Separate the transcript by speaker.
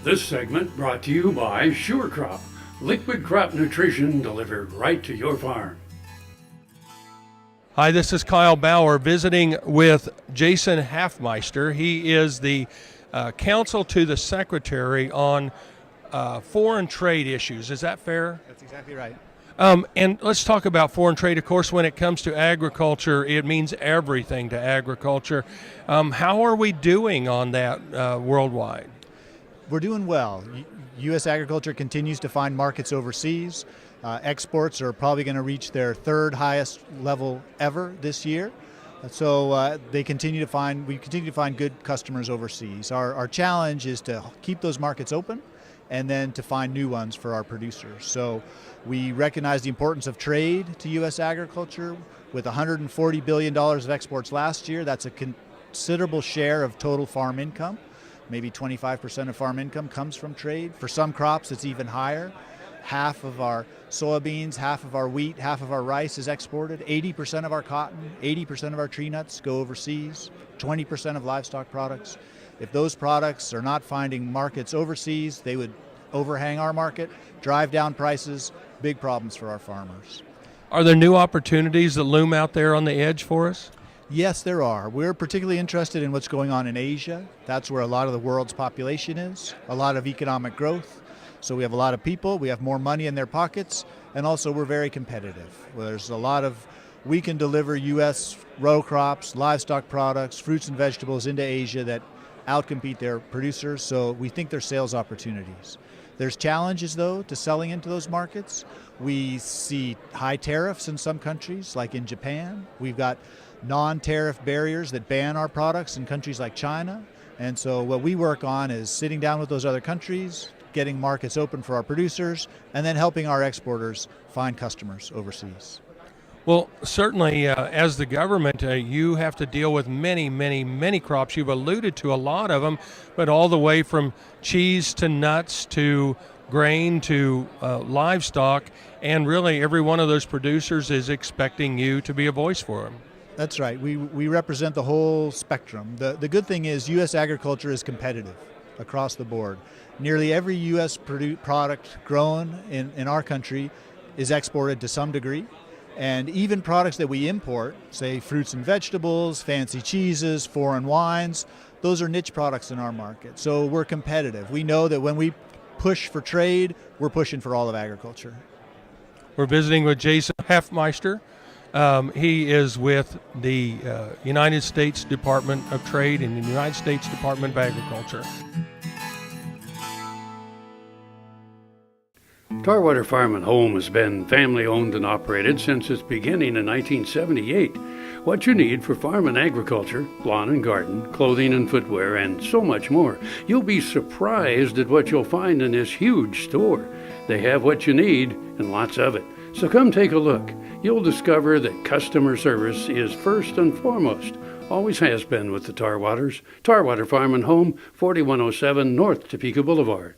Speaker 1: This segment brought to you by Sure Crop, liquid crop nutrition delivered right to your farm.
Speaker 2: Hi, this is Kyle Bauer visiting with Jason Hafemeister. He is the counsel to the Secretary on foreign trade issues. Is that fair?
Speaker 3: That's exactly right.
Speaker 2: And let's talk about foreign trade. Of course, when it comes to agriculture, it means everything to agriculture. How are we doing on that worldwide?
Speaker 3: We're doing well. U.S. agriculture continues to find markets overseas. Exports are probably going to reach their third highest level ever this year. So we continue to find good customers overseas. Our challenge is to keep those markets open and then to find new ones for our producers. So we recognize the importance of trade to U.S. agriculture. With $140 billion of exports last year, that's a considerable share of total farm income. Maybe 25% of farm income comes from trade. For some crops, it's even higher. Half of our soybeans, half of our wheat, half of our rice is exported. 80% of our cotton, 80% of our tree nuts go overseas. 20% of livestock products. If those products are not finding markets overseas, they would overhang our market, drive down prices, big problems for our farmers.
Speaker 2: Are there new opportunities that loom out there on the edge for us?
Speaker 3: Yes, there are. We're particularly interested in what's going on in Asia. That's where a lot of the world's population is, a lot of economic growth. So we have a lot of people, we have more money in their pockets, and also we're very competitive. There's a lot of, we can deliver U.S. row crops, livestock products, fruits and vegetables into Asia that outcompete their producers, so we think there's sales opportunities. There's challenges, though, to selling into those markets. We see high tariffs in some countries, like in Japan. We've got non-tariff barriers that ban our products in countries like China. And so what we work on is sitting down with those other countries, getting markets open for our producers, and then helping our exporters find customers overseas.
Speaker 2: Well, certainly, as the government, you have to deal with many crops. You've alluded to a lot of them, but all the way from cheese to nuts to grain to livestock, and really every one of those producers is expecting you to be a voice for them.
Speaker 3: That's right. We represent the whole spectrum. The good thing is U.S. agriculture is competitive across the board. Nearly every U.S. product grown in our country is exported to some degree. And even products that we import, say fruits and vegetables, fancy cheeses, foreign wines, those are niche products in our market. So we're competitive. We know that when we push for trade, we're pushing for all of agriculture.
Speaker 2: We're visiting with Jason Hafemeister. He is with the United States Department of Trade and the United States Department of Agriculture.
Speaker 1: Tarwater Farm and Home has been family owned and operated since its beginning in 1978. What you need for farm and agriculture, lawn and garden, clothing and footwear, and so much more. You'll be surprised at what you'll find in this huge store. They have what you need and lots of it. So come take a look. You'll discover that customer service is first and foremost. Always has been with the Tarwaters. Tarwater Farm and Home, 4107 North Topeka Boulevard.